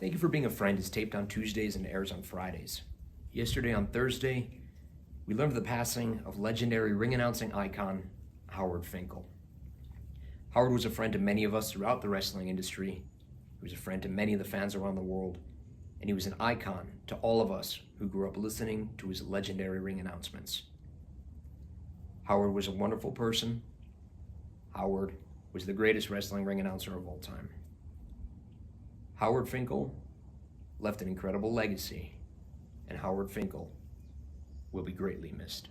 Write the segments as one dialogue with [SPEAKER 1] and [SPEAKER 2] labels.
[SPEAKER 1] Thank You for Being a Friend is taped on Tuesdays and airs on Fridays. Yesterday on Thursday, we learned of the passing of legendary ring announcing icon Howard Finkel. Howard was a friend to many of us throughout the wrestling industry. He was a friend to many of the fans around the world, and he was an icon to all of us who grew up listening to his legendary ring announcements. Howard was a wonderful person. Howard was the greatest wrestling ring announcer of all time. Howard Finkel left an incredible legacy, and Howard Finkel will be greatly missed.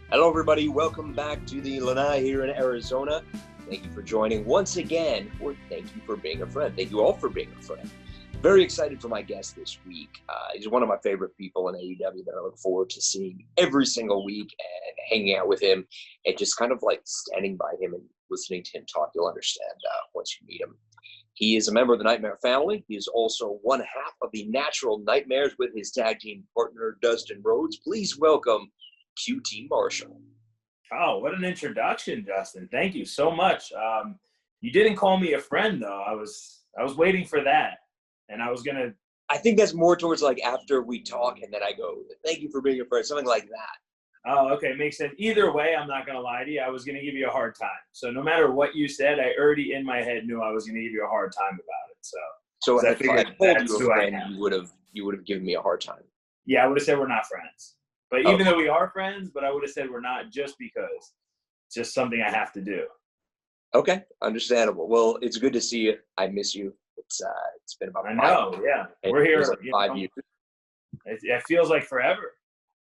[SPEAKER 2] Hello, everybody. Welcome back to the Lanai here in Arizona. Thank you for joining once again, or thank you for being a friend. Thank you all for being a friend. Very excited for my guest this week. He's one of my favorite people in AEW that I look forward to seeing every single week and hanging out with him and just kind of like standing by him and listening to him talk. You'll understand once you meet him. He is a member of the Nightmare family. He is also one half of the Natural Nightmares with his tag team partner, Dustin Rhodes. Please welcome QT Marshall.
[SPEAKER 3] Oh, what an introduction, Justin. Thank you so much. You didn't call me a friend, though. I was waiting for that. And I was going to...
[SPEAKER 2] I think that's more towards like after we talk and then I go, thank you for being a friend, something like that.
[SPEAKER 3] Oh, okay. Makes sense. Either way, I'm not going to lie to you. I was going to give you a hard time. So no matter what you said, I already in my head knew I was going to give you a hard time about it.
[SPEAKER 2] So if I told you a friend, you would have given me a hard time.
[SPEAKER 3] Yeah, I would have said we're not friends. But even though we are friends, but I would have said we're not just because it's just something I have to do.
[SPEAKER 2] Okay, understandable. Well, it's good to see you. I miss you. It's been about 5 years.
[SPEAKER 3] I know, yeah. We're here.
[SPEAKER 2] Like 5 years.
[SPEAKER 3] It feels like forever.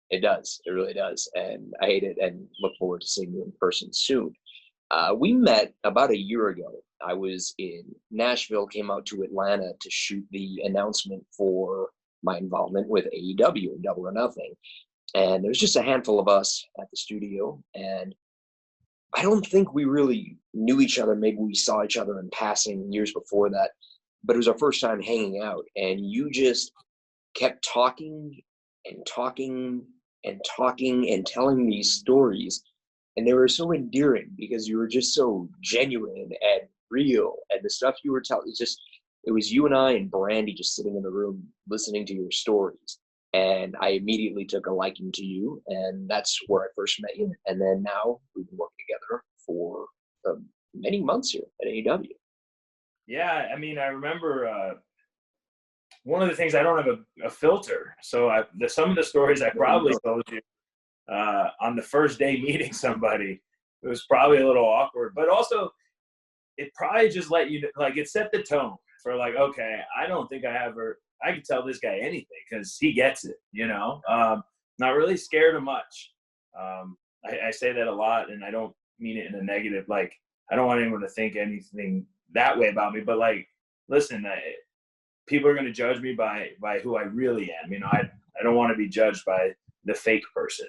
[SPEAKER 2] It does. It really does. And I hate it and look forward to seeing you in person soon. We met about a year ago. I was in Nashville, came out to Atlanta to shoot the announcement for my involvement with AEW and Double or Nothing. And there was just a handful of us at the studio. And I don't think we really knew each other. Maybe we saw each other in passing years before that. But it was our first time hanging out. And you just kept talking and talking and talking and telling these stories. And they were so endearing because you were just so genuine and real. And the stuff you were telling, it was you and I and Brandy just sitting in the room listening to your stories. And I immediately took a liking to you, and that's where I first met you. And then now we've been working together for many months here at AEW.
[SPEAKER 3] Yeah, I mean, I remember one of the things, I don't have a filter. So some of the stories I probably told you on the first day meeting somebody, it was probably a little awkward. But also, it probably just let you, like, it set the tone for like, okay, I don't think I could tell this guy anything because he gets it, you know? Not really scared of much. I say that a lot, and I don't mean it in a negative, like, I don't want anyone to think anything that way about me, but like, listen, people are going to judge me by who I really am. You know, I don't want to be judged by the fake person.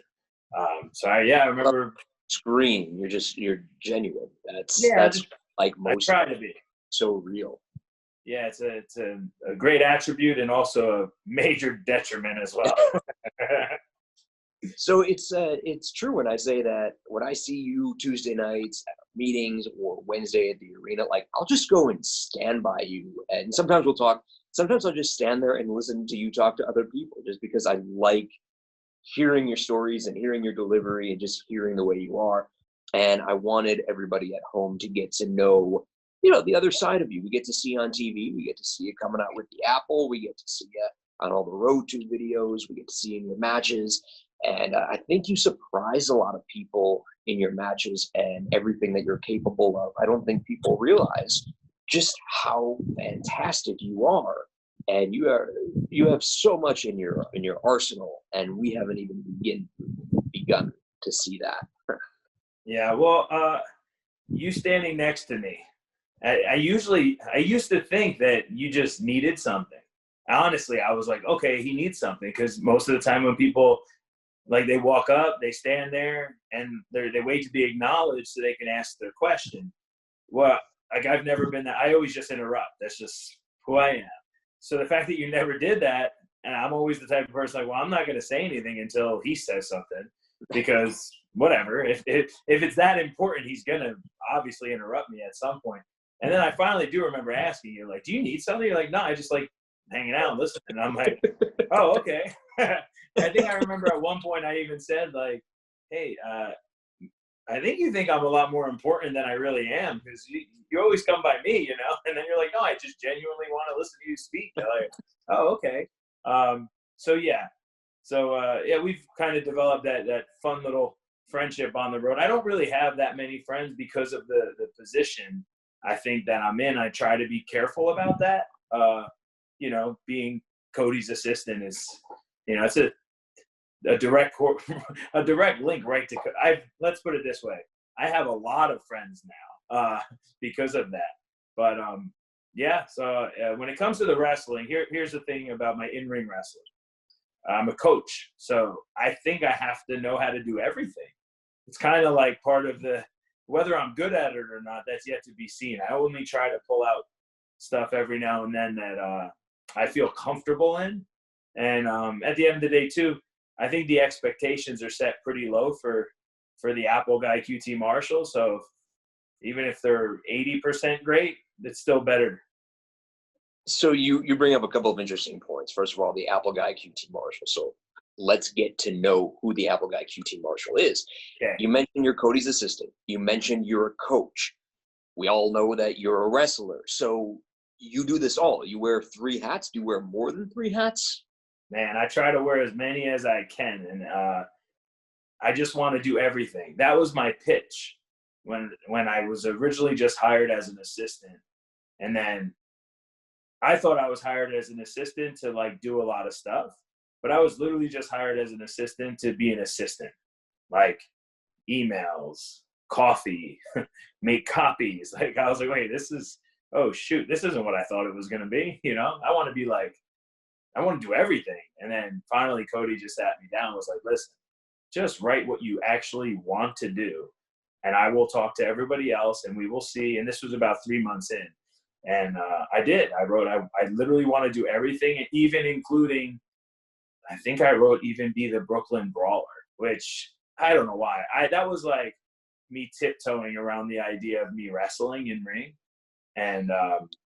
[SPEAKER 3] I remember.
[SPEAKER 2] Screen, you're genuine. That's like most.
[SPEAKER 3] I try to be.
[SPEAKER 2] So real.
[SPEAKER 3] Yeah, it's a great attribute and also a major detriment as well.
[SPEAKER 2] So it's true when I say that when I see you Tuesday nights at meetings or Wednesday at the arena, like I'll just go and stand by you. And sometimes we'll talk. Sometimes I'll just stand there and listen to you talk to other people just because I like hearing your stories and hearing your delivery and just hearing the way you are. And I wanted everybody at home to get to know, you know, the other side of you. We get to see on TV. We get to see you coming out with the Apple. We get to see you on all the Road to videos. We get to see you in your matches. And I think you surprise a lot of people in your matches and everything that you're capable of. I don't think people realize just how fantastic you are. And you have so much in your arsenal, and we haven't even begun to see that.
[SPEAKER 3] Yeah, well, you standing next to me, I used to think that you just needed something. Honestly, I was like, okay, he needs something, because most of the time when people, like, they walk up, they stand there, and they wait to be acknowledged so they can ask their question. Well, like, I've never been that. I always just interrupt. That's just who I am. So the fact that you never did that, and I'm always the type of person like, well, I'm not going to say anything until he says something, because whatever. If it's that important, he's gonna obviously interrupt me at some point. And then I finally do remember asking you, like, do you need something? You're like, no, I just like hanging out and listening. And I'm like, oh, okay. I think I remember at one point I even said, like, hey, I think you think I'm a lot more important than I really am, because you always come by me, you know? And then you're like, no, I just genuinely want to listen to you speak. They're like, oh, okay. So we've kind of developed that fun little friendship on the road. I don't really have that many friends because of the position I think that I'm in. I try to be careful about that. You know, being Cody's assistant is, you know, it's a direct link right to. Let's put it this way: I have a lot of friends now because of that. But So when it comes to the wrestling, here's the thing about my in-ring wrestling. I'm a coach, so I think I have to know how to do everything. It's kind of like part of whether I'm good at it or not, that's yet to be seen. I only try to pull out stuff every now and then that I feel comfortable in. And at the end of the day, too, I think the expectations are set pretty low for the Apple guy QT Marshall. So even if they're 80% great, it's still better.
[SPEAKER 2] So you bring up a couple of interesting points. First of all, the Apple guy QT Marshall. So let's get to know who the Apple guy QT Marshall is.
[SPEAKER 3] Okay.
[SPEAKER 2] You mentioned you're Cody's assistant. You mentioned you're a coach. We all know that you're a wrestler. So you do this all. You wear 3 hats. Do you wear more than 3 hats?
[SPEAKER 3] Man, I try to wear as many as I can, and I just want to do everything. That was my pitch when I was originally just hired as an assistant, and then I thought I was hired as an assistant to like do a lot of stuff, but I was literally just hired as an assistant to be an assistant, like emails, coffee, make copies. Like I was like, wait, this isn't what I thought it was going to be. You know, I want to do everything. And then finally Cody just sat me down and was like, listen, just write what you actually want to do. And I will talk to everybody else and we will see. And this was about 3 months in. And I did. I wrote, I literally want to do everything, even including, I think I wrote even be the Brooklyn Brawler, which I don't know why. That was like me tiptoeing around the idea of me wrestling in ring. And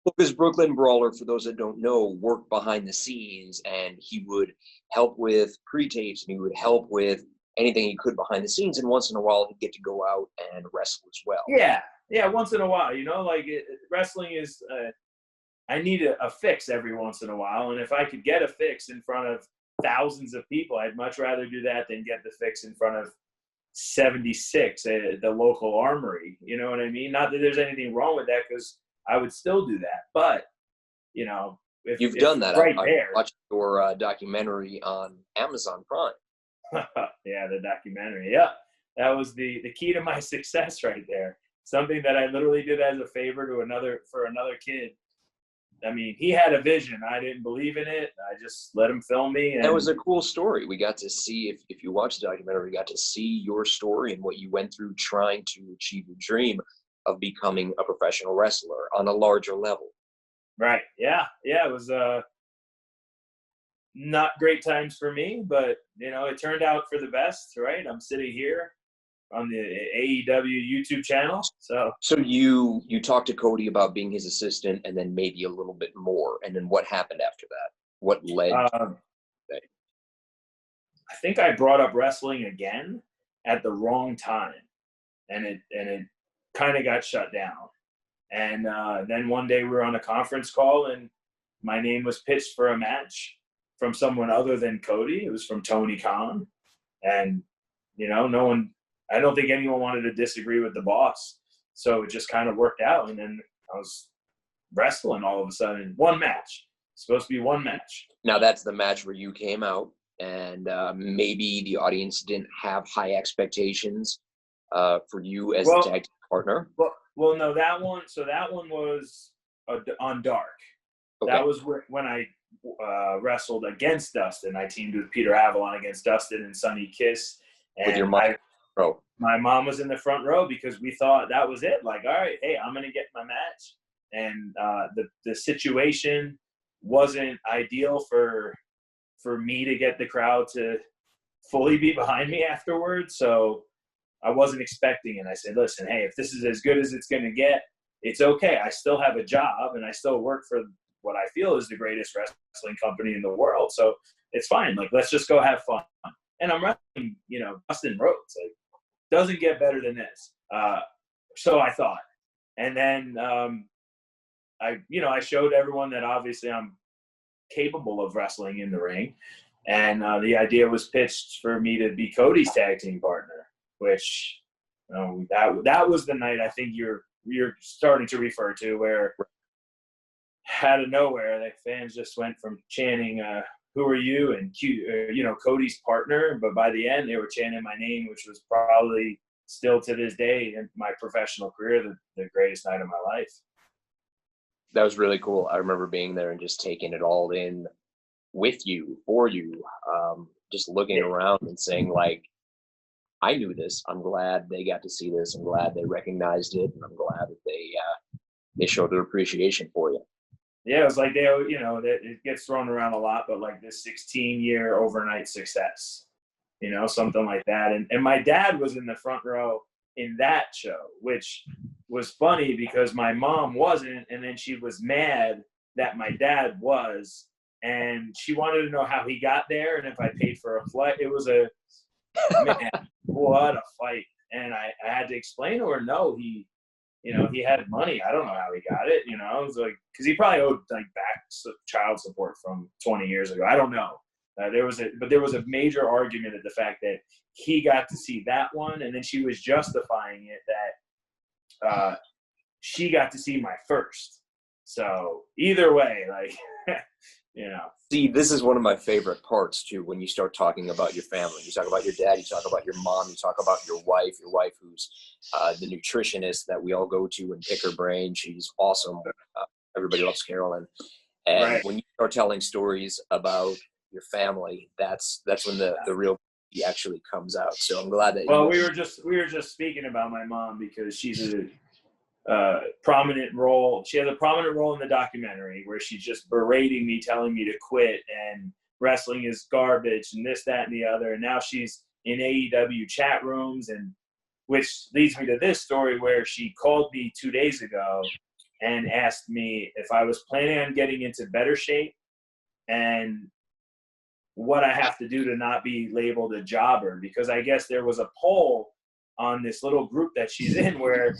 [SPEAKER 2] because Brooklyn Brawler, for those that don't know, worked behind the scenes, and he would help with pre-tapes and he would help with anything he could behind the scenes. And once in a while, he'd get to go out and wrestle as well.
[SPEAKER 3] Yeah, once in a while, you know, like wrestling is, I need a fix every once in a while. And if I could get a fix in front of thousands of people, I'd much rather do that than get the fix in front of 76 at the local armory. You know what I mean? Not that there's anything wrong with that, because I would still do that. But, you know, if
[SPEAKER 2] you've done that,
[SPEAKER 3] right
[SPEAKER 2] I
[SPEAKER 3] there.
[SPEAKER 2] watched your documentary on Amazon Prime.
[SPEAKER 3] Yeah, the documentary. Yeah, that was the key to my success right there. Something that I literally did as a favor to another kid. I mean, he had a vision. I didn't believe in it. I just let him film me. And
[SPEAKER 2] that was a cool story. We got to see, if you watch the documentary, we got to see your story and what you went through trying to achieve your dream of becoming a professional wrestler on a larger level.
[SPEAKER 3] Right. Yeah. It was not great times for me, but, you know, it turned out for the best, right? I'm sitting here on the AEW YouTube channel. So
[SPEAKER 2] you talked to Cody about being his assistant, and then maybe a little bit more. And then what happened after that? What led to that?
[SPEAKER 3] I think I brought up wrestling again at the wrong time, and it kind of got shut down. And then one day we were on a conference call, and my name was pitched for a match from someone other than Cody. It was from Tony Khan, and you know, I don't think anyone wanted to disagree with the boss. So it just kind of worked out. And then I was wrestling all of a sudden. One match. It's supposed to be one match.
[SPEAKER 2] Now that's the match where you came out, and maybe the audience didn't have high expectations for you as the tag team partner.
[SPEAKER 3] Well, no, that one. So that one was on Dark. Okay. That was when I wrestled against Dustin. I teamed with Peter Avalon against Dustin and Sonny Kiss. And
[SPEAKER 2] with your mom.
[SPEAKER 3] My mom was in the front row because we thought that was it. Like, all right, hey, I'm going to get my match. And the situation wasn't ideal for me to get the crowd to fully be behind me afterwards. So I wasn't expecting it. I said, listen, hey, if this is as good as it's going to get, it's okay. I still have a job and I still work for what I feel is the greatest wrestling company in the world. So it's fine. Like, let's just go have fun. And I'm wrestling, you know, Dustin Rhodes. Like, doesn't get better than this. So I thought. And then I showed everyone that obviously I'm capable of wrestling in the ring. And the idea was pitched for me to be Cody's tag team partner, which that was the night I think you're starting to refer to, where out of nowhere, the fans just went from chanting, who are you? And Cody's partner. But by the end, they were chanting my name, which was probably still to this day in my professional career, the greatest night of my life.
[SPEAKER 2] That was really cool. I remember being there and just taking it all in with you, for you, just looking around and saying, like, I knew this. I'm glad they got to see this. I'm glad they recognized it. And I'm glad that they showed their appreciation for you.
[SPEAKER 3] Yeah, it was like it gets thrown around a lot, but like this 16-year overnight success, something like that. And my dad was in the front row in that show, which was funny because my mom wasn't, and then she was mad that my dad was, and she wanted to know how he got there and if I paid for a flight. It was man, what a fight. And I had to explain to her, no, he had money. I don't know how he got it. It was like, because he probably owed like back child support from 20 years ago. I don't know. There was a major argument at the fact that he got to see that one, and then she was justifying it that she got to see my first. So either way, like,
[SPEAKER 2] See, this is one of my favorite parts too. When you start talking about your family, you talk about your dad, you talk about your mom, you talk about your wife who's the nutritionist that we all go to and pick her brain. She's awesome. Everybody loves Carolyn. And
[SPEAKER 3] right.
[SPEAKER 2] When you start telling stories about your family, that's when the real actually comes out. So I'm glad that.
[SPEAKER 3] Well, we were just speaking about my mom because she's a prominent role. She has a prominent role in the documentary where she's just berating me, telling me to quit, and wrestling is garbage and this, that, and the other. And now she's in AEW chat rooms, and which leads me to this story where she called me 2 days ago and asked me if I was planning on getting into better shape and what I have to do to not be labeled a jobber, because I guess there was a poll on this little group that she's in where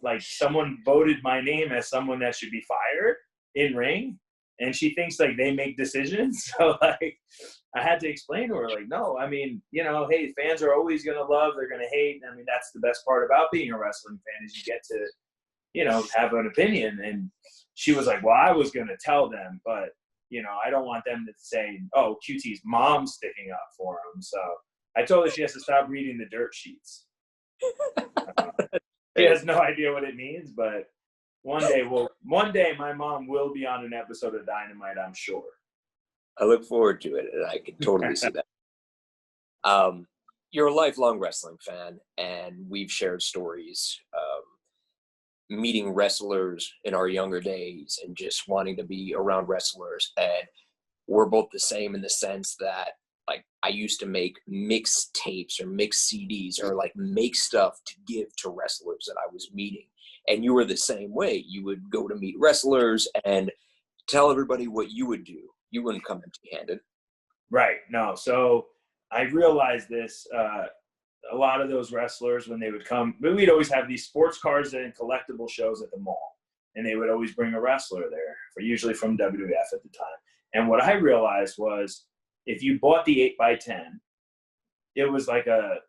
[SPEAKER 3] like someone voted my name as someone that should be fired in ring, and she thinks like they make decisions. So like I had to explain to her, like, no, I mean, hey, fans are always going to love, they're going to hate. I mean, that's the best part about being a wrestling fan is you get to, have an opinion. And she was like, well, I was going to tell them, but I don't want them to say, oh, QT's mom's sticking up for him. So I told her she has to stop reading the dirt sheets. She has no idea what it means, but one day my mom will be on an episode of Dynamite, I'm sure.
[SPEAKER 2] I look forward to it, and I can totally see that. You're a lifelong wrestling fan, and we've shared stories, meeting wrestlers in our younger days and just wanting to be around wrestlers. And we're both the same in the sense that, like, I used to make mixed tapes or mixed CDs or like make stuff to give to wrestlers that I was meeting. And you were the same way. You would go to meet wrestlers and tell everybody what you would do. You wouldn't come empty-handed.
[SPEAKER 3] Right. No. So I realized this, a lot of those wrestlers, when they would come, we'd always have these sports cars and collectible shows at the mall. And they would always bring a wrestler there, usually from WWF at the time. And what I realized was, if you bought the 8x10, it was like a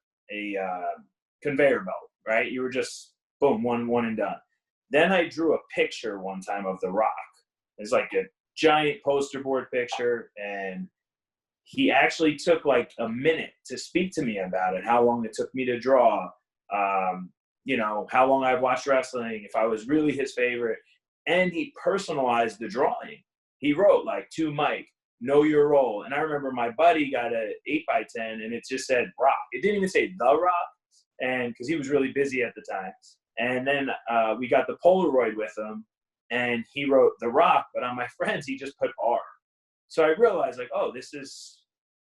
[SPEAKER 3] conveyor belt, right? You were just, boom, one and done. Then I drew a picture one time of The Rock. It's like a giant poster board picture, and he actually took like a minute to speak to me about it, how long it took me to draw, how long I've watched wrestling, if I was really his favorite. And he personalized the drawing. He wrote, like, to Mike, know your role. And I remember my buddy got a 8x10 and it just said Rock. It didn't even say The Rock, and because he was really busy at the time. And then we got the Polaroid with him, and he wrote The Rock, but on my friends he just put R. So I realized, like, oh, this is,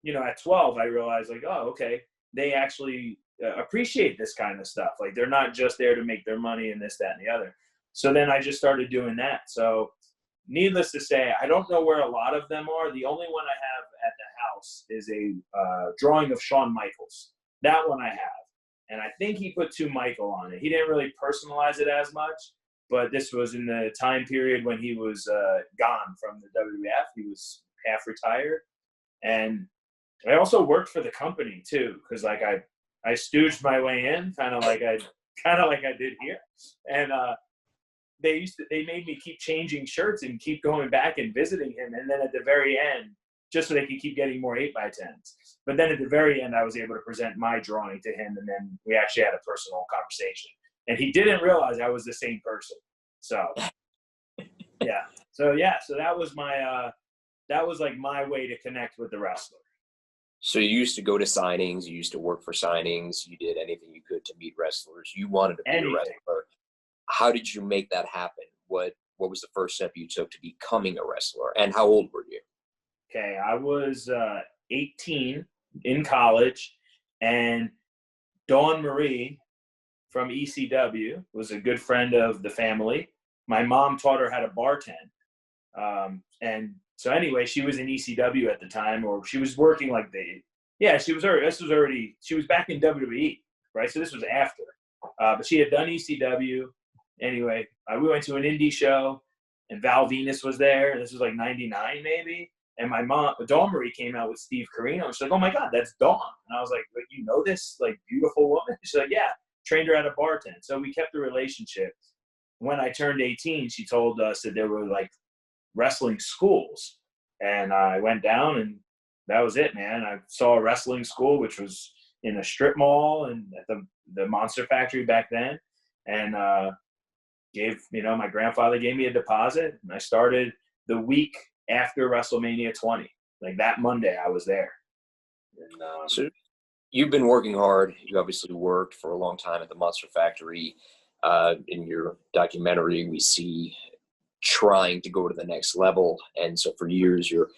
[SPEAKER 3] at 12 I realized, like, oh, okay, they actually appreciate this kind of stuff. Like they're not just there to make their money and this, that, and the other. So then I just started doing that. So needless to say, I don't know where a lot of them are. The only one I have at the house is a drawing of Shawn Michaels. That one I have. And I think he put 2 Michael on it. He didn't really personalize it as much, but this was in the time period when he was gone from the WWF. He was half retired. And I also worked for the company too, because like I stooged my way in, kind of like I did here. And they made me keep changing shirts and keep going back and visiting him. And then at the very end, just so they could keep getting more 8x10s. But then at the very end, I was able to present my drawing to him, and then we actually had a personal conversation. And he didn't realize I was the same person. So, yeah. So that was like my way to connect with the wrestler.
[SPEAKER 2] So you used to go to signings, you used to work for signings, you did anything you could to meet wrestlers. You wanted to be a wrestler. How did you make that happen? What was the first step you took to becoming a wrestler, and how old were you?
[SPEAKER 3] Okay, I was 18 in college, and Dawn Marie from ECW was a good friend of the family. My mom taught her how to bartend. And so anyway, she was in ECW at the time, or she was working like she was back in WWE, right? So this was after. But she had done ECW. Anyway, we went to an indie show, and Val Venus was there, and this was like 99 maybe. And my mom, Dawn Marie, came out with Steve Corino. She's like, "Oh my God, that's Dawn." And I was like, "You know this like beautiful woman?" She's like, "Yeah." Trained her at a bartend. So we kept the relationship. When I turned 18, she told us that there were like wrestling schools. And I went down, and that was it, man. I saw a wrestling school, which was in a strip mall and at the Monster Factory back then. And my grandfather gave me a deposit, and I started the week after WrestleMania 20. Like that Monday, I was there. And,
[SPEAKER 2] so you've been working hard. You obviously worked for a long time at the Monster Factory. In your documentary, we see trying to go to the next level. And so for years, you're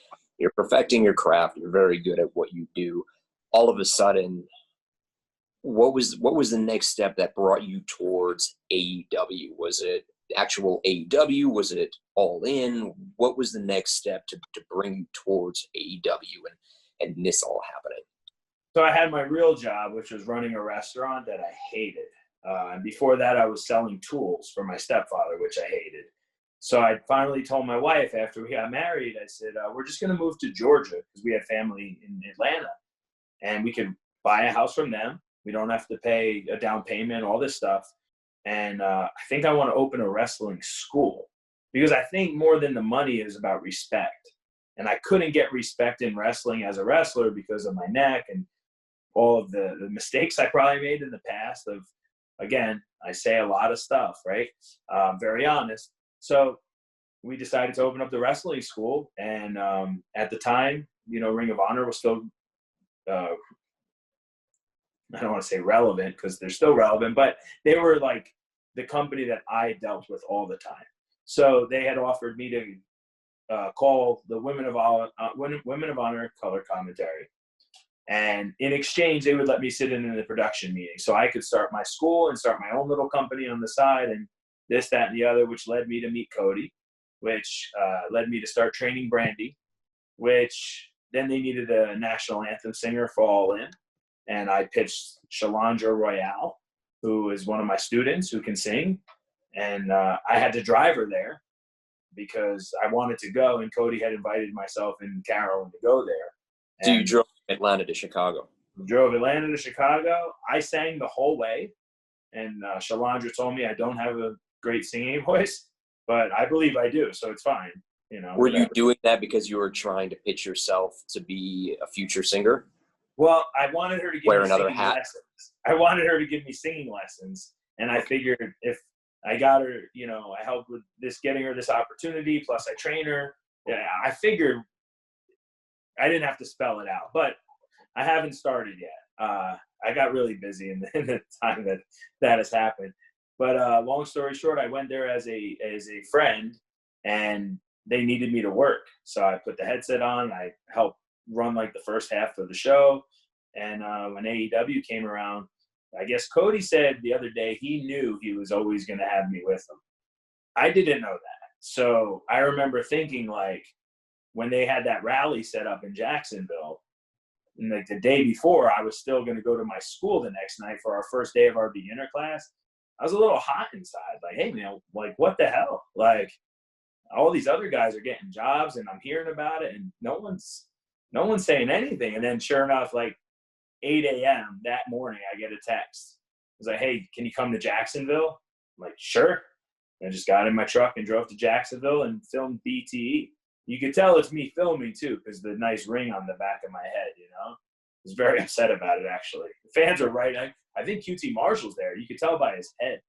[SPEAKER 2] perfecting your craft. You're very good at what you do. All of a sudden, what was the next step that brought you towards AEW? Was it actual AEW? Was it All In? What was the next step to bring you towards AEW and this all happening?
[SPEAKER 3] So I had my real job, which was running a restaurant that I hated. And before that, I was selling tools for my stepfather, which I hated. So I finally told my wife after we got married, I said, we're just going to move to Georgia because we had family in Atlanta. And we could buy a house from them. We don't have to pay a down payment, all this stuff. And I think I want to open a wrestling school because I think more than the money is about respect. And I couldn't get respect in wrestling as a wrestler because of my neck and all of the mistakes I probably made in the past of, again, I say a lot of stuff, right? Very honest. So we decided to open up the wrestling school. And at the time, Ring of Honor was still, I don't want to say relevant because they're still relevant, but they were like the company that I dealt with all the time. So they had offered me to call the Women of Honor color commentary. And in exchange, they would let me sit in the production meeting so I could start my school and start my own little company on the side and this, that, and the other, which led me to meet Cody, which led me to start training Brandy, which then they needed a national anthem singer for All In. And I pitched Shalandra Royale, who is one of my students who can sing. And I had to drive her there because I wanted to go, and Cody had invited myself and Carolyn to go there.
[SPEAKER 2] So you drove Atlanta to Chicago.
[SPEAKER 3] Drove Atlanta to Chicago. I sang the whole way. And Shalandra told me I don't have a great singing voice, but I believe I do, so it's fine.
[SPEAKER 2] Were you doing that because you were trying to pitch yourself to be a future singer?
[SPEAKER 3] Well, I wanted her to give
[SPEAKER 2] Wear
[SPEAKER 3] me
[SPEAKER 2] another
[SPEAKER 3] singing
[SPEAKER 2] hat.
[SPEAKER 3] lessons. I wanted her to give me singing lessons. And I figured if I got her, I helped with getting her this opportunity, plus I train her. Yeah, I figured I didn't have to spell it out, but I haven't started yet. I got really busy in the time that has happened. But long story short, I went there as a friend, and they needed me to work. So I put the headset on. I helped run like the first half of the show. And when AEW came around, I guess Cody said the other day he knew he was always going to have me with him. I didn't know that. So I remember thinking, like, when they had that rally set up in Jacksonville, and like the day before, I was still going to go to my school the next night for our first day of our beginner class. I was a little hot inside. Like, hey, man, like, what the hell? Like, all these other guys are getting jobs, and I'm hearing about it, and no one's saying anything. And then sure enough, like 8 a.m. that morning, I get a text. It was like, hey, can you come to Jacksonville? I'm like, sure. And I just got in my truck and drove to Jacksonville and filmed BTE. You could tell it's me filming too, because the nice ring on the back of my head, you know? I was very upset about it, actually. The fans are right. I think QT Marshall's there. You could tell by his head.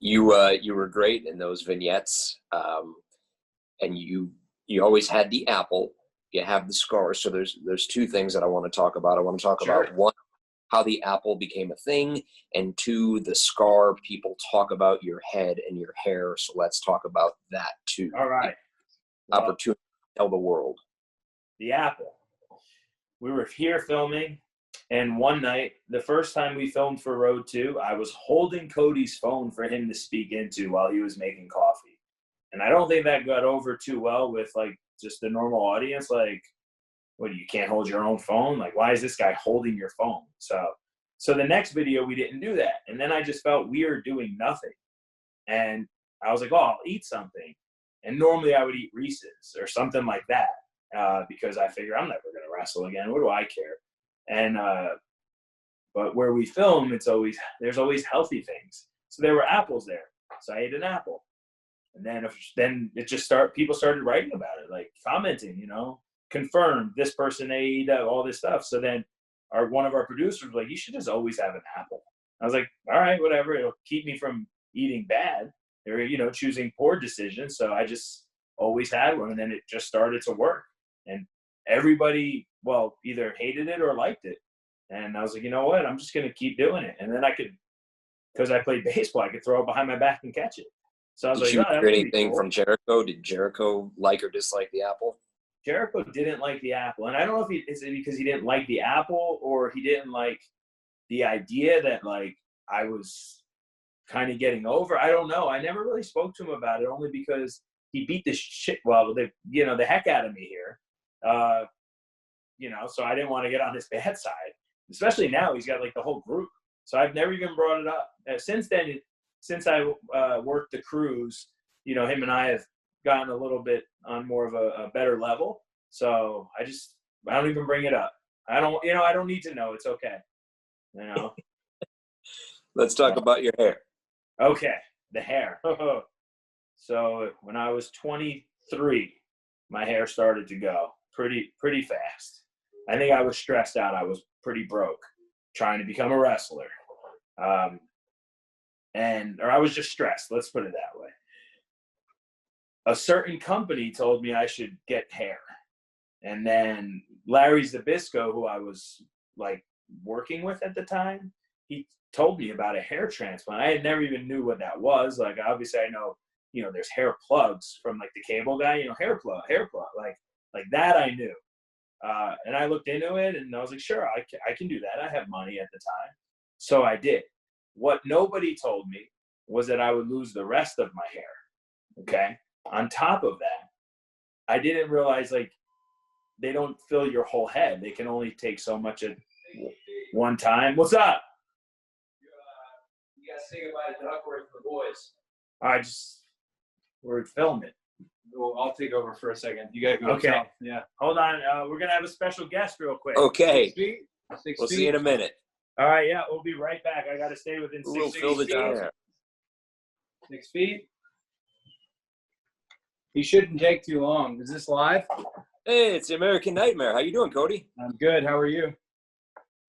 [SPEAKER 2] You were great in those vignettes, and you always had the apple. You have the scar. So there's two things that I want to talk about. I want to talk about, one, how the apple became a thing, and two, the scar. People talk about your head and your hair, so let's talk about that too.
[SPEAKER 3] All right.
[SPEAKER 2] Opportunity to tell the world.
[SPEAKER 3] The apple. We were here filming, and one night, the first time we filmed for Road 2, I was holding Cody's phone for him to speak into while he was making coffee. And I don't think that got over too well with, like, just the normal audience. Like, what, you can't hold your own phone? Like, why is this guy holding your phone? So the next video, we didn't do that. And then I just felt weird doing nothing. And I was like, oh, I'll eat something. And normally I would eat Reese's or something like that, because I figure I'm never going to wrestle again. What do I care? And but where we film, there's always healthy things. So there were apples there. So I ate an apple. And then it just people started writing about it, like commenting, you know, confirmed this person ate all this stuff. So then one of our producers was like, you should just always have an apple. I was like, all right, whatever. It'll keep me from eating bad or, you know, choosing poor decisions. So I just always had one. And then it just started to work. And everybody, well, either hated it or liked it. And I was like, you know what? I'm just going to keep doing it. And then because I played baseball, I could throw it behind my back and catch it. So I was
[SPEAKER 2] Did
[SPEAKER 3] like,
[SPEAKER 2] you hear anything from Jericho? Did Jericho like or dislike the apple?
[SPEAKER 3] Jericho didn't like the apple. And I don't know if it's because he didn't like the apple or he didn't like the idea that, like, I was kind of getting over. I don't know. I never really spoke to him about it, only because he beat the the heck out of me here. So I didn't want to get on his bad side, especially now he's got like the whole group. So I've never even brought it up. Since then, since I worked the cruise, you know, him and I have gotten a little bit on more of a better level. So I don't even bring it up. I don't need to know. It's okay. You know.
[SPEAKER 2] Let's talk about your hair.
[SPEAKER 3] Okay, the hair. So when I was 23, my hair started to go pretty fast. I think I was stressed out. I was pretty broke trying to become a wrestler. Or I was just stressed. Let's put it that way. A certain company told me I should get hair. And then Larry Zbyszko, who I was like working with at the time, he told me about a hair transplant. I had never even knew what that was. Like, obviously I know, you know, there's hair plugs from like the cable guy, you know, hair plug, like that I knew. And I looked into it and I was like, sure, I can do that. I have money at the time. So I did. What nobody told me was that I would lose the rest of my hair. Okay. On top of that, I didn't realize, like, they don't fill your whole head. They can only take so much at one time. What's up?
[SPEAKER 4] You gotta say goodbye to Duckworth for the boys.
[SPEAKER 3] We're filming.
[SPEAKER 4] Well, I'll take over for a second. You gotta go.
[SPEAKER 3] Okay.
[SPEAKER 4] South. Yeah.
[SPEAKER 3] Hold on. We're gonna have a special guest real quick.
[SPEAKER 2] Okay.
[SPEAKER 4] 6 feet. 6
[SPEAKER 2] We'll
[SPEAKER 4] feet.
[SPEAKER 2] see you in a minute.
[SPEAKER 3] All right. Yeah, we'll be right back. I gotta stay within
[SPEAKER 2] Who will
[SPEAKER 3] 6
[SPEAKER 2] fill the
[SPEAKER 3] feet.
[SPEAKER 2] chair?
[SPEAKER 4] 6 feet. He shouldn't take too long. Is this live?
[SPEAKER 2] Hey, it's the American Nightmare. How you doing, Cody?
[SPEAKER 4] I'm good. How are you?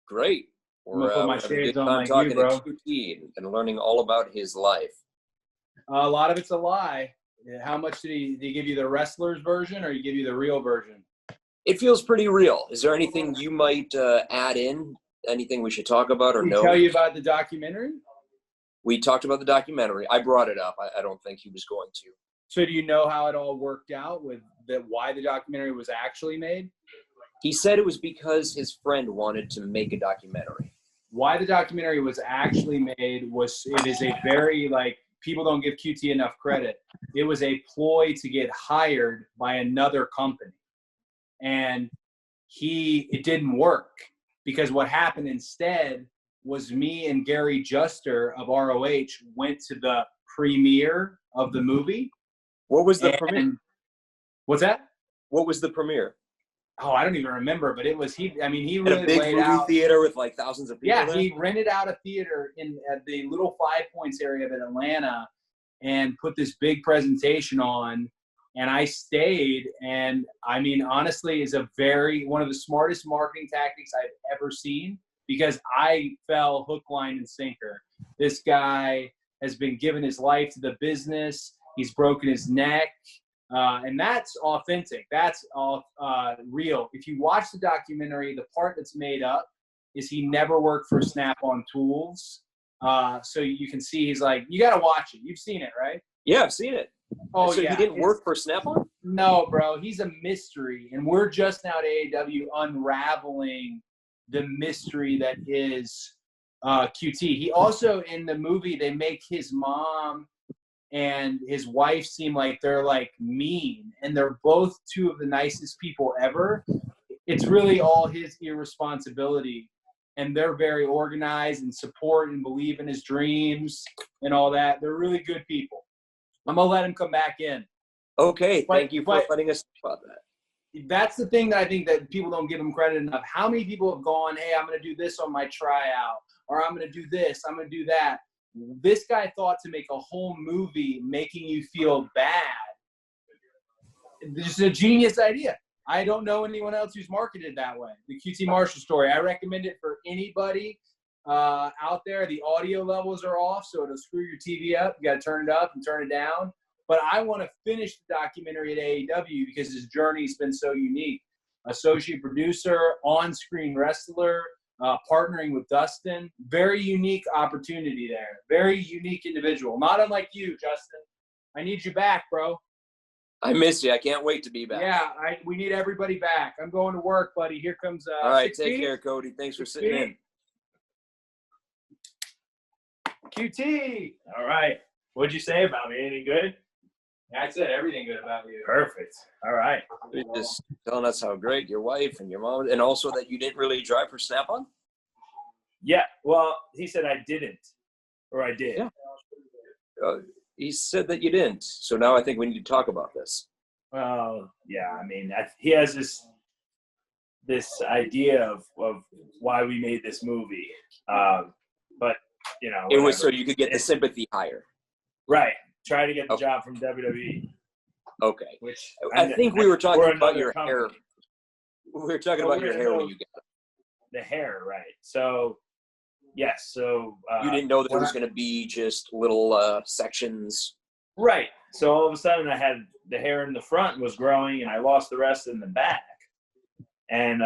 [SPEAKER 2] Great.
[SPEAKER 4] I'm gonna put my
[SPEAKER 2] we're having a
[SPEAKER 4] shades
[SPEAKER 2] good
[SPEAKER 4] on
[SPEAKER 2] time
[SPEAKER 4] like
[SPEAKER 2] talking
[SPEAKER 4] you, bro.
[SPEAKER 2] to QT and learning all about his life.
[SPEAKER 4] A lot of it's a lie. How much did he give you, the wrestler's version, or he give you the real version?
[SPEAKER 2] It feels pretty real. Is there anything you might add in? Anything we should talk about or
[SPEAKER 4] Did he
[SPEAKER 2] know?
[SPEAKER 4] tell you about the documentary?
[SPEAKER 2] We talked about the documentary. I brought it up. I don't think he was going to.
[SPEAKER 4] So do you know how it all worked out with why the documentary was actually made?
[SPEAKER 2] He said it was because his friend wanted to make a documentary.
[SPEAKER 4] Why the documentary was actually made was it is a very, like, people don't give QT enough credit. It was a ploy to get hired by another company. And it didn't work, because what happened instead was me and Gary Juster of ROH went to the premiere of the movie.
[SPEAKER 2] What was the premiere?
[SPEAKER 4] What's that?
[SPEAKER 2] What was the premiere?
[SPEAKER 4] Oh, I don't even remember, but it was he
[SPEAKER 2] At
[SPEAKER 4] really
[SPEAKER 2] a big
[SPEAKER 4] laid
[SPEAKER 2] movie
[SPEAKER 4] out.
[SPEAKER 2] theater with like thousands of people.
[SPEAKER 4] Yeah,
[SPEAKER 2] there?
[SPEAKER 4] he rented out a theater at the little Five Points area of Atlanta and put this big presentation on. And I stayed, and I mean, honestly, is one of the smartest marketing tactics I've ever seen, because I fell hook, line, and sinker. This guy has been giving his life to the business. He's broken his neck. And that's authentic. That's all real. If you watch the documentary, the part that's made up is he never worked for Snap-on Tools. So you can see he's like, you got to watch it. You've seen it, right?
[SPEAKER 2] Yeah, I've seen it.
[SPEAKER 4] Oh,
[SPEAKER 2] so
[SPEAKER 4] yeah.
[SPEAKER 2] he didn't work for Snap-on?
[SPEAKER 4] No, bro. He's a mystery. And we're just now at AAW unraveling the mystery that is QT. He also, in the movie, they make his mom and his wife seem like they're like mean, and they're both two of the nicest people ever. It's really all his irresponsibility, and they're very organized and support and believe in his dreams and all that. They're really good people. I'm gonna let him come back in.
[SPEAKER 2] Okay, thank you for letting us know about that.
[SPEAKER 4] That's the thing that I think that people don't give him credit enough. How many people have gone, hey, I'm gonna do this on my tryout, or I'm gonna do this, I'm gonna do that. This guy thought to make a whole movie making you feel bad. It's a genius idea. I don't know anyone else who's marketed that way. The QT Marshall story. I recommend it for anybody out there. The audio levels are off, so it'll screw your TV up. You got to turn it up and turn it down. But I want to finish the documentary at AEW because his journey's been so unique. Associate producer, on-screen wrestler, partnering with Dustin. Very unique opportunity there. Very unique individual. Not unlike you, Justin. I need you back, bro.
[SPEAKER 2] I miss you. I can't wait to be back.
[SPEAKER 4] Yeah, we need everybody back. I'm going to work, buddy. Here comes
[SPEAKER 2] all right,
[SPEAKER 4] 16.
[SPEAKER 2] take care, Cody. Thanks for sitting in.
[SPEAKER 3] QT. All right. What'd you say about me? Anything good?
[SPEAKER 4] I said everything good about you.
[SPEAKER 3] Perfect. All right.
[SPEAKER 2] You're just telling us how great your wife and your mom, and also that you didn't really drive for Snap-on?
[SPEAKER 3] Yeah. Well, he said I didn't, or I did.
[SPEAKER 2] Yeah. He said that you didn't. So now I think we need to talk about this.
[SPEAKER 3] Well, yeah. I mean, he has this idea of why we made this movie, but you know,
[SPEAKER 2] It was
[SPEAKER 3] whatever.
[SPEAKER 2] so you could get the sympathy higher.
[SPEAKER 3] Right. Try to get the job from WWE.
[SPEAKER 2] Okay.
[SPEAKER 3] Which
[SPEAKER 2] I think we were talking
[SPEAKER 3] or
[SPEAKER 2] about
[SPEAKER 3] another
[SPEAKER 2] your
[SPEAKER 3] company.
[SPEAKER 2] hair. We were talking about your hair when you got
[SPEAKER 3] The hair, right? So, yes. So
[SPEAKER 2] you didn't know there was going to be just little sections.
[SPEAKER 3] right. So all of a sudden, I had the hair in the front was growing, and I lost the rest in the back. And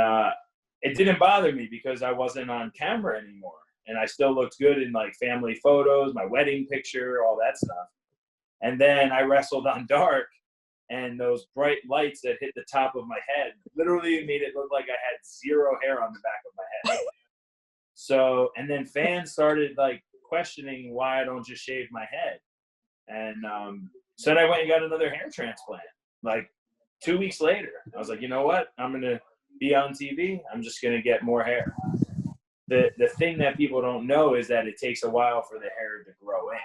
[SPEAKER 3] it didn't bother me because I wasn't on camera anymore, and I still looked good in like family photos, my wedding picture, all that stuff. And then I wrestled on Dark, and those bright lights that hit the top of my head literally made it look like I had zero hair on the back of my head. So, and then fans started like questioning why I don't just shave my head. And so then I went and got another hair transplant. Like 2 weeks later, I was like, you know what? I'm going to be on TV. I'm just going to get more hair. The thing that people don't know is that it takes a while for the hair to grow in.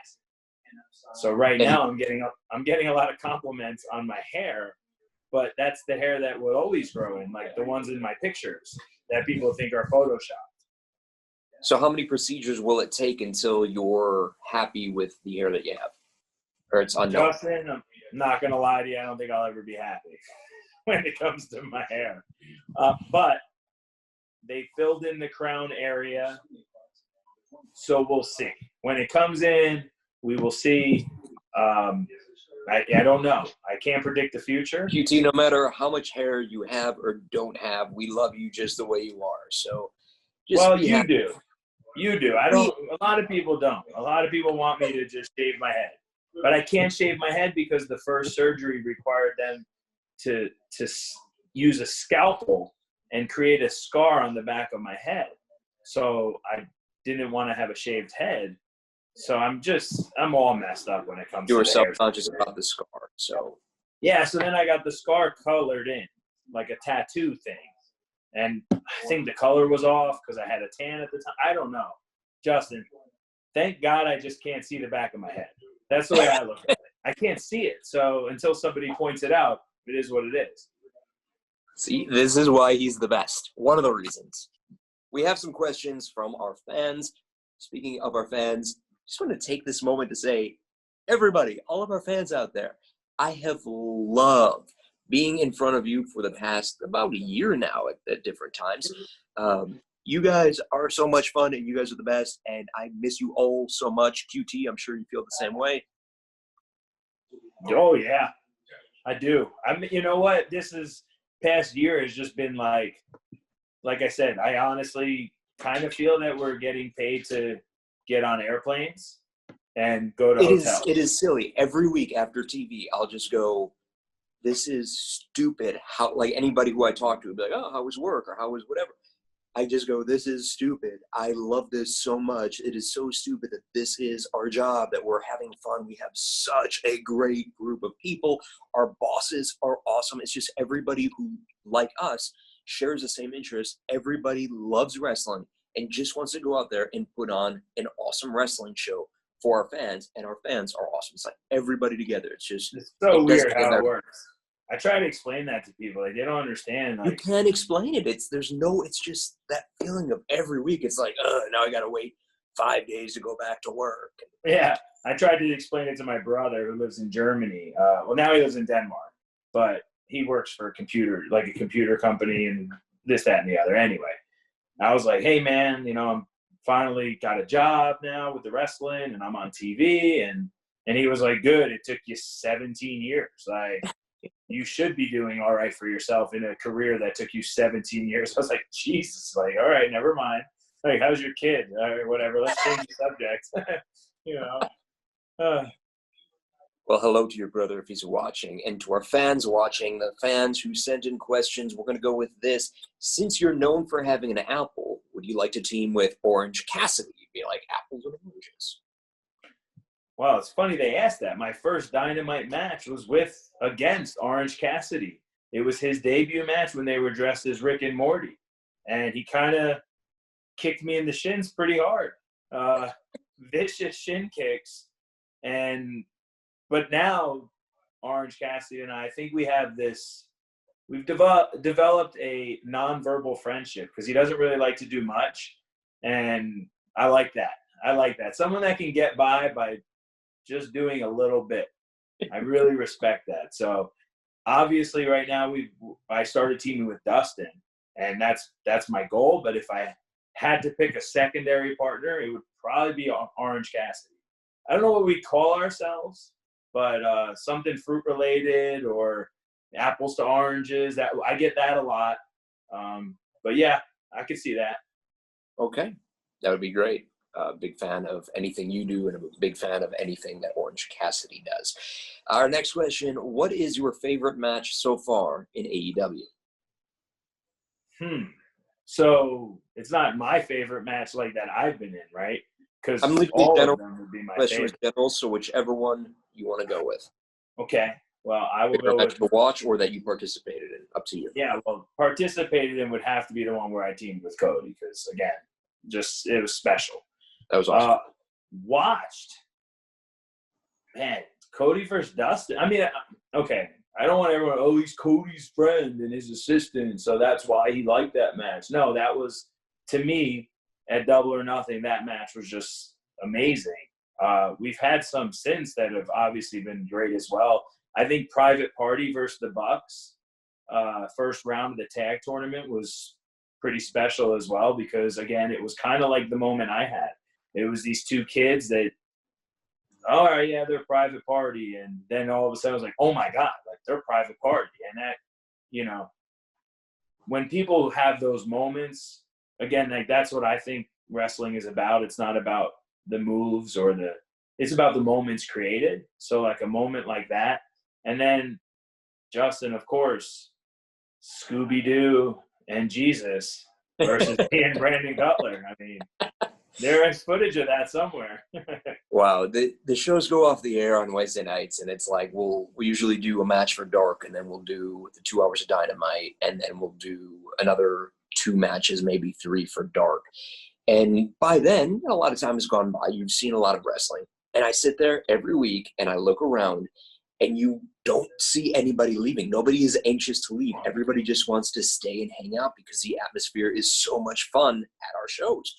[SPEAKER 3] So right now I'm getting a lot of compliments on my hair, but that's the hair that will always grow in, like the ones in my pictures that people think are photoshopped.
[SPEAKER 2] So how many procedures will it take until you're happy with the hair that you have? Or it's unknown?
[SPEAKER 3] Justin, I'm not going to lie to you. I don't think I'll ever be happy when it comes to my hair. But they filled in the crown area, so we'll see. When it comes in, we will see. I don't know. I can't predict the future.
[SPEAKER 2] QT, no matter how much hair you have or don't have, we love you just the way you are. So just
[SPEAKER 3] Well,
[SPEAKER 2] be
[SPEAKER 3] you
[SPEAKER 2] happy.
[SPEAKER 3] do. You do. I don't. A lot of people don't. A lot of people want me to just shave my head, but I can't shave my head because the first surgery required them to use a scalpel and create a scar on the back of my head. So I didn't want to have a shaved head. So I'm all messed up when it comes
[SPEAKER 2] You
[SPEAKER 3] to
[SPEAKER 2] were
[SPEAKER 3] the hair.
[SPEAKER 2] self-conscious about the scar, so
[SPEAKER 3] Yeah, so then I got the scar colored in, like a tattoo thing. And I think the color was off because I had a tan at the time. I don't know. Justin, thank God I just can't see the back of my head. That's the way I look at it. I can't see it. So until somebody points it out, it is what it is.
[SPEAKER 2] see, this is why he's the best. One of the reasons. We have some questions from our fans. Speaking of our fans, just want to take this moment to say, everybody, all of our fans out there, I have loved being in front of you for the past about a year now at different times. You guys are so much fun, and you guys are the best, and I miss you all so much. QT, I'm sure you feel the same way.
[SPEAKER 3] Oh, yeah, I do. I mean, you know what? This past year has just been like I said, I honestly kind of feel that we're getting paid to get on airplanes and go to hotels.
[SPEAKER 2] It is silly. Every week after TV, I'll just go, this is stupid. How, like, anybody who I talk to would be like, oh, how was work or how was whatever. I just go, this is stupid. I love this so much. It is so stupid that this is our job, that we're having fun. We have such a great group of people. Our bosses are awesome. It's just everybody who, like us, shares the same interest. Everybody loves wrestling and just wants to go out there and put on an awesome wrestling show for our fans, and our fans are awesome. It's like everybody together. It's just
[SPEAKER 3] so weird how it works. I try to explain that to people. Like, they don't understand.
[SPEAKER 2] You can't explain it. It's just that feeling of every week. It's like, now I got to wait 5 days to go back to work.
[SPEAKER 3] Yeah, I tried to explain it to my brother who lives in Germany. Well, now he lives in Denmark, but he works for a computer company and this, that, and the other. Anyway, I was like, hey, man, I'm finally got a job now with the wrestling, and I'm on TV. And he was like, good. It took you 17 years. Like, you should be doing all right for yourself in a career that took you 17 years. I was like, Jesus, like, all right, never mind. Like, how's your kid? All right, whatever. Let's change the subject.
[SPEAKER 2] Well, hello to your brother if he's watching, and to our fans watching, the fans who sent in questions. We're going to go with this. Since you're known for having an apple, would you like to team with Orange Cassidy? You'd be like apples and oranges.
[SPEAKER 3] Well, it's funny they asked that. My first Dynamite match was against Orange Cassidy. It was his debut match when they were dressed as Rick and Morty. And he kind of kicked me in the shins pretty hard. Vicious shin kicks. But now, Orange Cassidy and I think we have we've developed a nonverbal friendship because he doesn't really like to do much. And I like that. Someone that can get by just doing a little bit. I really respect that. So obviously right now I started teaming with Dustin, and that's my goal. But if I had to pick a secondary partner, it would probably be Orange Cassidy. I don't know what we call ourselves, but something fruit related or apples to oranges. That I get that a lot. But yeah, I could see that.
[SPEAKER 2] Okay, that would be great. Big fan of anything you do, and I'm a big fan of anything that Orange Cassidy does. Our next question, what is your favorite match so far in AEW?
[SPEAKER 3] So it's not my favorite match like that I've been in, right? Because
[SPEAKER 2] I'm leaving
[SPEAKER 3] all
[SPEAKER 2] general,
[SPEAKER 3] of them would be my
[SPEAKER 2] question
[SPEAKER 3] favorite.
[SPEAKER 2] was general, so whichever one you want to go with.
[SPEAKER 3] Okay. Well, I will
[SPEAKER 2] Favorite
[SPEAKER 3] go
[SPEAKER 2] match
[SPEAKER 3] with
[SPEAKER 2] to watch or that you participated in. Up to you.
[SPEAKER 3] Yeah, well, participated in would have to be the one where I teamed with Cody because, again, it was special.
[SPEAKER 2] That was awesome.
[SPEAKER 3] Watched, man, Cody versus Dustin. I mean, okay, I don't want everyone, he's Cody's friend and his assistant, so that's why he liked that match. No, that was, to me, at Double or Nothing, that match was just amazing. We've had some since that have obviously been great as well. I think Private Party versus the Bucks, first round of the tag tournament was pretty special as well because, again, it was kind of like the moment I had. It was these two kids that, all right, yeah, they're Private Party. And then all of a sudden I was like, oh, my God, like they're Private Party. And that, when people have those moments, again, like that's what I think wrestling is about. It's not about the moves it's about the moments created. So like a moment like that. And then Justin, of course, Scooby-Doo and Jesus versus me and Brandon Cutler. I mean, there is footage of that somewhere.
[SPEAKER 2] Wow, the shows go off the air on Wednesday nights, and it's like we usually do a match for dark, and then we'll do the 2 hours of Dynamite, and then we'll do another 2 matches, maybe 3 for dark. And by then, a lot of time has gone by. You've seen a lot of wrestling, and I sit there every week and I look around, and you don't see anybody leaving. Nobody is anxious to leave. Everybody just wants to stay and hang out because the atmosphere is so much fun at our shows.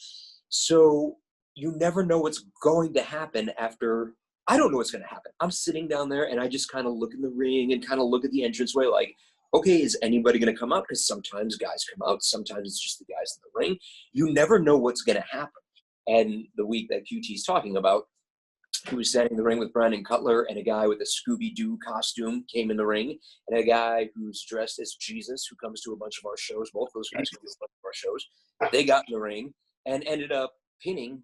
[SPEAKER 2] So you never know what's going to happen after. I don't know what's going to happen. I'm sitting down there and I just kind of look in the ring and kind of look at the entranceway like, okay, is anybody going to come out? Because sometimes guys come out. Sometimes it's just the guys in the ring. You never know what's going to happen. And the week that QT's talking about, he was standing in the ring with Brandon Cutler, and a guy with a Scooby-Doo costume came in the ring, and a guy who's dressed as Jesus, who comes to a bunch of our shows. Both those guys come to a bunch of our shows. They got in the ring and ended up pinning.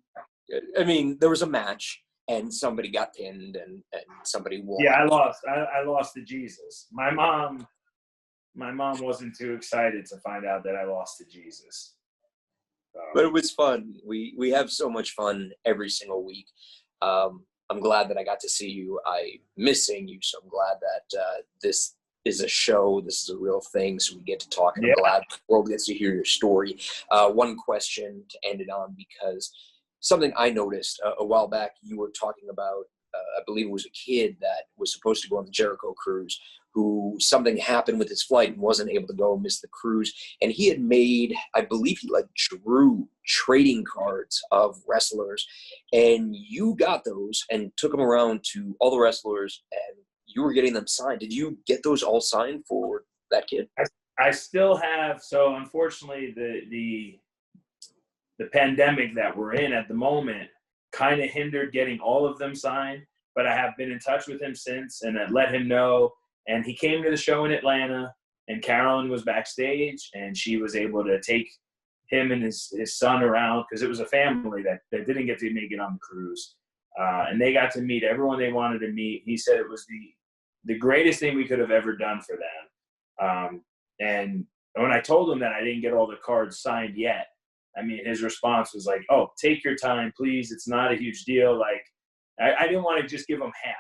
[SPEAKER 2] I mean, there was a match, and somebody got pinned, and somebody won.
[SPEAKER 3] Yeah, I lost. I lost to Jesus. My mom wasn't too excited to find out that I lost to Jesus. So.
[SPEAKER 2] But it was fun. We have so much fun every single week. I'm glad that I got to see you. I miss seeing you, so I'm glad that this is a show. This is a real thing, so we get to talk. And I'm glad the world gets to hear your story. One question to end it on, because something I noticed a while back, you were talking about, I believe it was a kid that was supposed to go on the Jericho cruise, who something happened with his flight and wasn't able to go, missed the cruise. And he had made, I believe he drew trading cards of wrestlers, and you got those and took them around to all the wrestlers, and you were getting them signed. Did you get those all signed for that kid?
[SPEAKER 3] I still have. So unfortunately, the pandemic that we're in at the moment kind of hindered getting all of them signed, but I have been in touch with him since, and I let him know. And he came to the show in Atlanta, and Carolyn was backstage, and she was able to take him and his son around, because it was a family that didn't get to make it on the cruise. And they got to meet everyone they wanted to meet. He said it was the greatest thing we could have ever done for them. And when I told him that I didn't get all the cards signed yet, I mean, his response was like, "Oh, take your time, please. It's not a huge deal." Like, I didn't want to just give him half.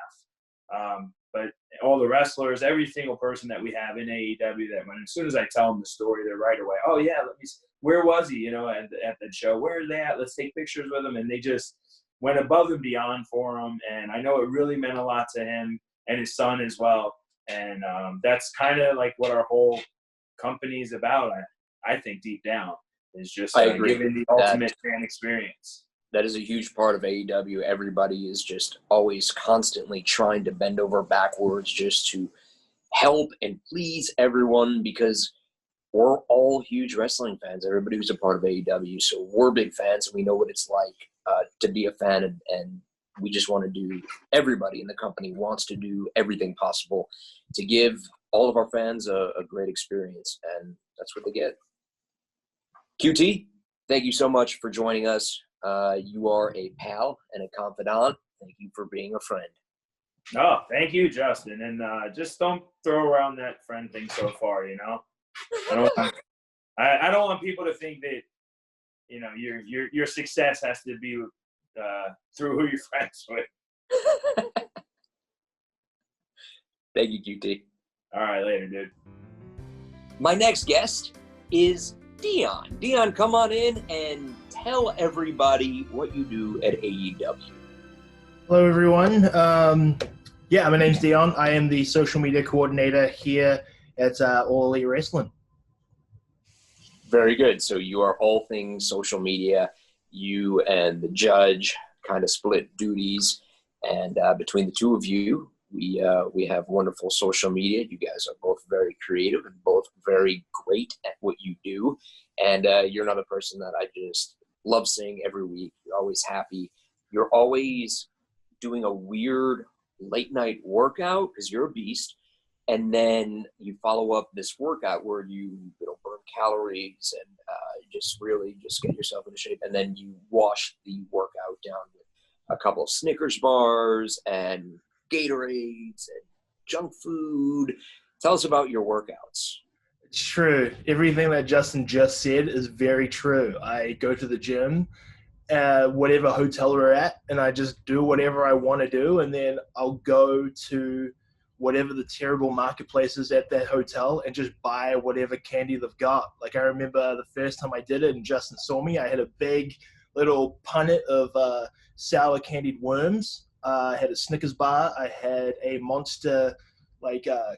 [SPEAKER 3] But all the wrestlers, every single person that we have in AEW, that when as soon as I tell them the story, they're right away, "Oh yeah, let me see. Where was he? At the show. Where are they at? Let's take pictures with him." And they just went above and beyond for him. And I know it really meant a lot to him and his son as well. And that's kind of like what our whole company is about. I think deep down is just giving the ultimate fan experience.
[SPEAKER 2] That is a huge part of AEW. Everybody is just always constantly trying to bend over backwards just to help and please everyone, because we're all huge wrestling fans. Everybody who's a part of AEW. So we're big fans, and we know what it's like to be a fan, and we just want to do, everybody in the company wants to do everything possible to give all of our fans a great experience, and that's what they get. QT, thank you so much for joining us. You are a pal and a confidant. Thank you for being a friend.
[SPEAKER 3] Oh, thank you, Justin. And just don't throw around that friend thing so far, I don't want people to think that, your success has to be through who you're friends with.
[SPEAKER 2] Thank you, QT.
[SPEAKER 3] All right, later, dude.
[SPEAKER 2] My next guest is Dion. Dion, come on in and tell everybody what you do at AEW.
[SPEAKER 5] Hello, everyone. My name's Dion. I am the social media coordinator here at All Elite Wrestling.
[SPEAKER 2] Very good. So you are all things social media. You and the judge kind of split duties, and between the two of you, we have wonderful social media. You guys are both very creative and both very great at what you do. And you're another person that I just love seeing every week. You're always happy. You're always doing a weird late night workout because you're a beast. And then you follow up this workout where you burn calories and just really just get yourself into shape. And then you wash the workout down with a couple of Snickers bars and Gatorades and junk food. Tell us about your workouts.
[SPEAKER 5] It's true. Everything that Justin just said is very true. I go to the gym, whatever hotel we're at, and I just do whatever I want to do, and then I'll go to whatever the terrible marketplace is at that hotel and just buy whatever candy they've got. Like I remember the first time I did it and Justin saw me, I had a big little punnet of sour candied worms. I had a Snickers bar. I had a Monster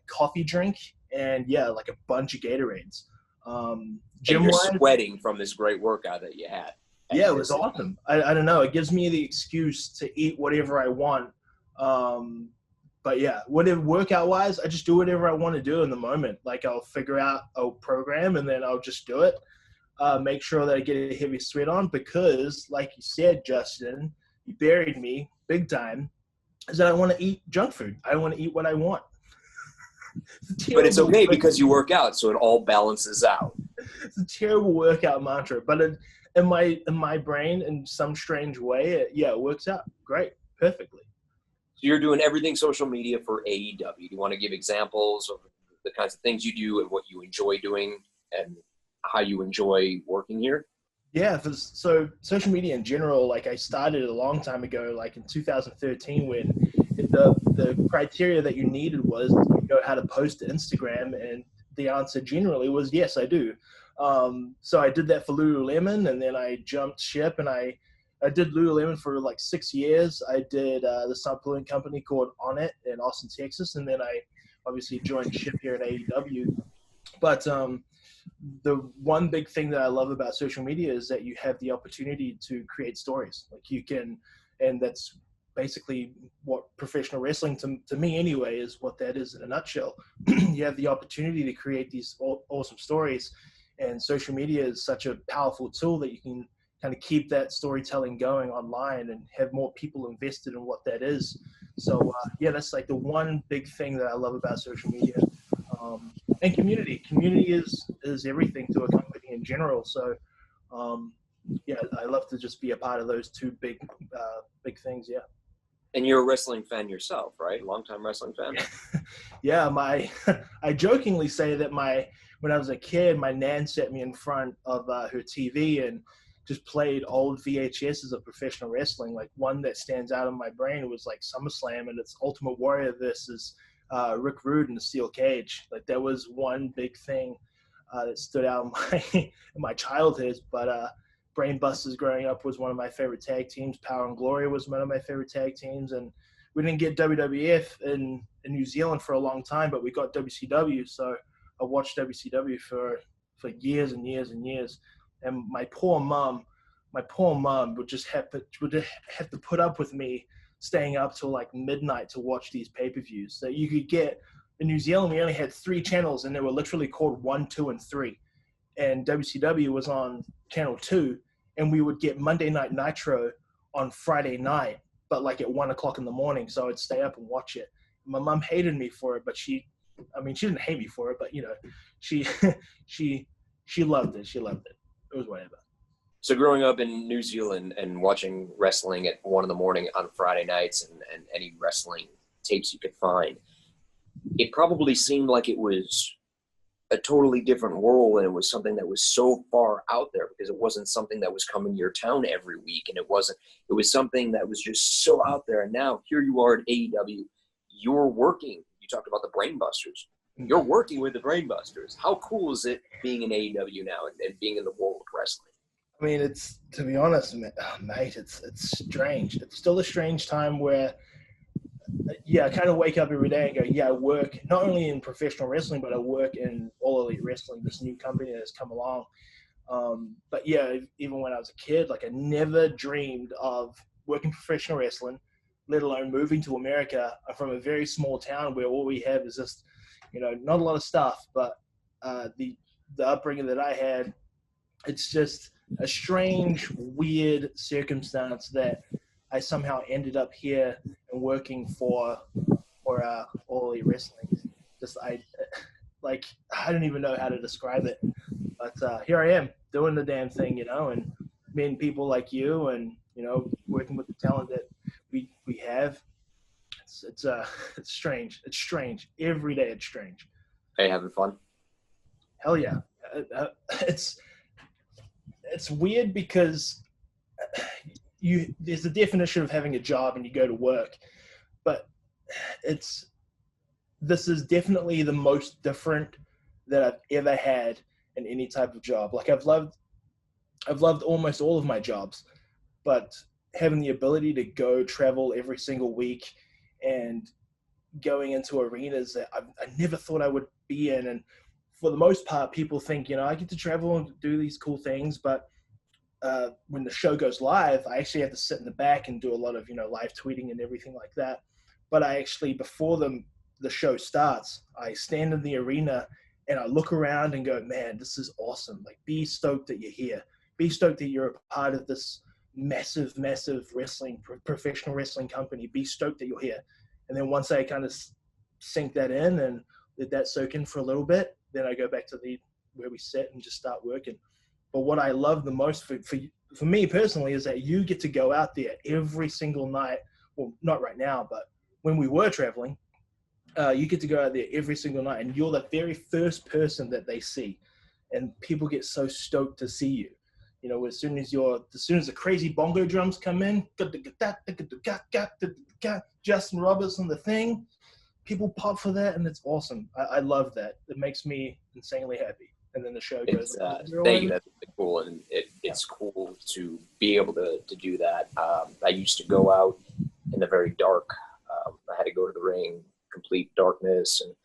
[SPEAKER 5] coffee drink, and like a bunch of Gatorades.
[SPEAKER 2] And
[SPEAKER 5] Gym
[SPEAKER 2] you're
[SPEAKER 5] wise,
[SPEAKER 2] sweating from this great workout that you had.
[SPEAKER 5] yeah, it was awesome. I don't know. It gives me the excuse to eat whatever I want. But yeah, whatever workout wise, I just do whatever I want to do in the moment. Like I'll figure out a program and then I'll just do it. Make sure that I get a heavy sweat on because, like you said, Justin, you buried me big time. Is that I want to eat junk food. I want to eat what I want.
[SPEAKER 2] But it's okay because you work out, so it all balances out.
[SPEAKER 5] It's a terrible workout mantra, but in my brain, in some strange way, it works out great, perfectly.
[SPEAKER 2] So you're doing everything social media for AEW. Do you want to give examples of the kinds of things you do and what you enjoy doing and how you enjoy working here?
[SPEAKER 5] Yeah, so social media in general, like I started a long time ago, like in 2013, when the criteria that you needed was to know how to post to Instagram, and the answer generally was yes, I do. So I did that for Lululemon, and then I jumped ship, and I did Lululemon for like 6 years. I did the supplement company called On It in Austin, Texas, and then I obviously joined ship here at AEW. But the one big thing that I love about social media is that you have the opportunity to create stories. Like you can, and that's basically what professional wrestling, to me anyway, is what that is in a nutshell. You have the opportunity to create these awesome stories, and social media is such a powerful tool that you can kind of keep that storytelling going online and have more people invested in what that is. So that's like the one big thing that I love about social media. And community is everything to a company in general. So I love to just be a part of those two big things. Yeah.
[SPEAKER 2] And you're a wrestling fan yourself, right? Longtime wrestling fan.
[SPEAKER 5] Yeah, I jokingly say that when I was a kid, my nan set me in front of her TV and just played old VHSs of professional wrestling. Like one that stands out in my brain was like SummerSlam, and it's Ultimate Warrior versus Rick Rude in the steel cage. Like that was one big thing that stood out in my childhood. But Brainbusters growing up was one of my favorite tag teams. Power and Glory was one of my favorite tag teams, and we didn't get WWF in New Zealand for a long time, but we got WCW. So I watched WCW for years and years and years. And my poor mom would just have to put up with me staying up till like midnight to watch these pay-per-views that you could get in New Zealand. We only had 3 channels, and they were literally called 1, 2, and 3. And WCW was on channel 2, and we would get Monday Night Nitro on Friday night, but like at 1 o'clock in the morning. So I'd stay up and watch it. My mom hated me for it, but she didn't hate me for it, but she loved it. She loved it. It was whatever.
[SPEAKER 2] So growing up in New Zealand and watching wrestling at 1 a.m. on Friday nights and any wrestling tapes you could find, it probably seemed like it was a totally different world, and it was something that was so far out there because it wasn't something that was coming to your town every week, and it was something that was just so out there. And now here you are at AEW, you're working. You talked about the Brainbusters. You're working with the Brainbusters. How cool is it being in AEW now and being in the world of wrestling?
[SPEAKER 5] I mean, it's, to be honest, mate, it's strange. It's still a strange time where, I kind of wake up every day and go, I work not only in professional wrestling, but I work in All Elite Wrestling, this new company that has come along. But even when I was a kid, like I never dreamed of working professional wrestling, let alone moving to America. I'm from a very small town where all we have is just, not a lot of stuff, but the upbringing that I had, it's just a strange, weird circumstance that I somehow ended up here and working for All Elite Wrestling. I don't even know how to describe it, but here I am doing the damn thing, and meeting people like you, and working with the talent that we have. It's strange. It's strange. Every day it's strange.
[SPEAKER 2] Are you having fun?
[SPEAKER 5] Hell yeah. It's weird because there's a definition of having a job and you go to work, but this is definitely the most different that I've ever had in any type of job. Like I've loved almost all of my jobs, but having the ability to go travel every single week and going into arenas that I never thought I would be in. And for the most part, people think, I get to travel and do these cool things, but when the show goes live, I actually have to sit in the back and do a lot of, live tweeting and everything like that. But I actually, before the show starts, I stand in the arena and I look around and go, man, this is awesome. Like, be stoked that you're here. Be stoked that you're a part of this massive professional wrestling company. Be stoked that you're here. And then once I kind of sink that in and let that soak in for a little bit, then I go back to where we sit and just start working. But what I love the most for me personally is that you get to go out there every single night. Well, not right now, but when we were traveling, you get to go out there every single night, and you're the very first person that they see, and people get so stoked to see you. As soon as the crazy bongo drums come in, Justin Roberts on the thing, people pop for that, and it's awesome. I love that. It makes me insanely happy. And then the show goes.
[SPEAKER 2] Thank you. That's really cool, and it's cool to be able to do that. I used to go out in the very dark. I had to go to the ring, complete darkness, and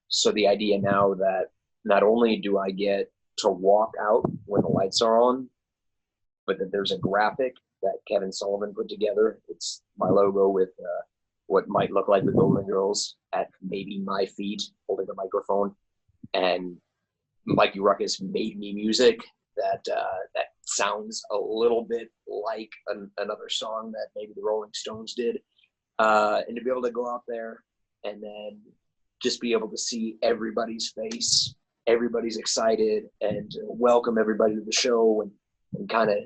[SPEAKER 2] so the idea now that not only do I get to walk out when the lights are on, but that there's a graphic that Kevin Sullivan put together. It's my logo with what might look like the Golden Girls at maybe my feet, holding the microphone, and Mikey Ruckus made me music that sounds a little bit like another song that maybe the Rolling Stones did, and to be able to go out there and then just be able to see everybody's face, everybody's excited, and welcome everybody to the show and kind of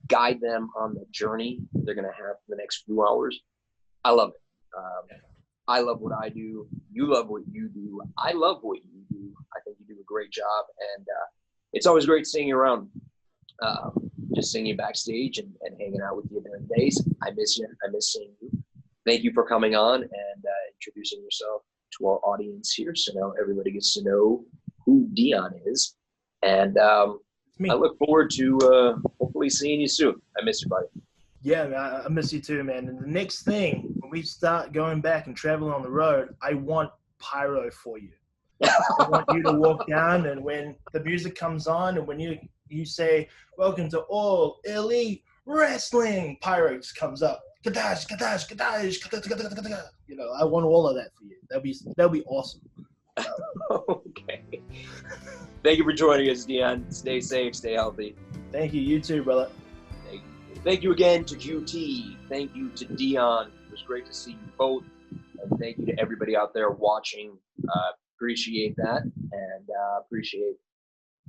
[SPEAKER 2] guide them on the journey they're going to have for the next few hours. I love it. I love what I do. You love what you do. I love what you do. I think you do a great job, and it's always great seeing you around. Just seeing you backstage and hanging out with you during the days. I miss you. I miss seeing you. Thank you for coming on and introducing yourself to our audience here, so now everybody gets to know who Dion is. And I look forward to hopefully seeing you soon. I miss you, buddy.
[SPEAKER 5] Yeah, man, I miss you too, man. And the next thing, when we start going back and traveling on the road, I want pyro for you. I want you to walk down, and when the music comes on and when you say, welcome to All Elite Wrestling, pyro just comes up. Kadash, kadash, kadash, kadash. I want all of that for you. That'll be awesome.
[SPEAKER 2] Okay. Thank you for joining us, Dion. Stay safe, stay healthy.
[SPEAKER 5] Thank you. You too, brother.
[SPEAKER 2] Thank you again to QT. Thank you to Dion. It was great to see you both. And thank you to everybody out there watching. Appreciate that, and appreciate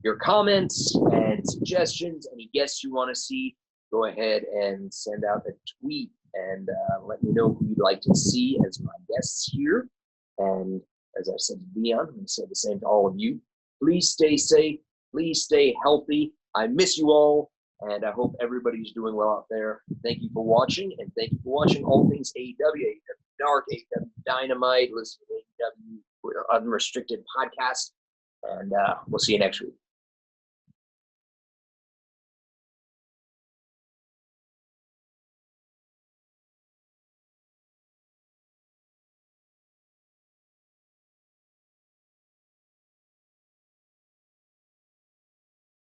[SPEAKER 2] your comments and suggestions. Any guests you want to see, go ahead and send out a tweet and let me know who you'd like to see as my guests here. And as I said to Dion, I'm going to say the same to all of you. Please stay safe. Please stay healthy. I miss you all, and I hope everybody's doing well out there. Thank you for watching, and thank you for watching all things AEW, AEW Dark, AEW Dynamite, listen to AEW Unrestricted podcast, and we'll see you next week.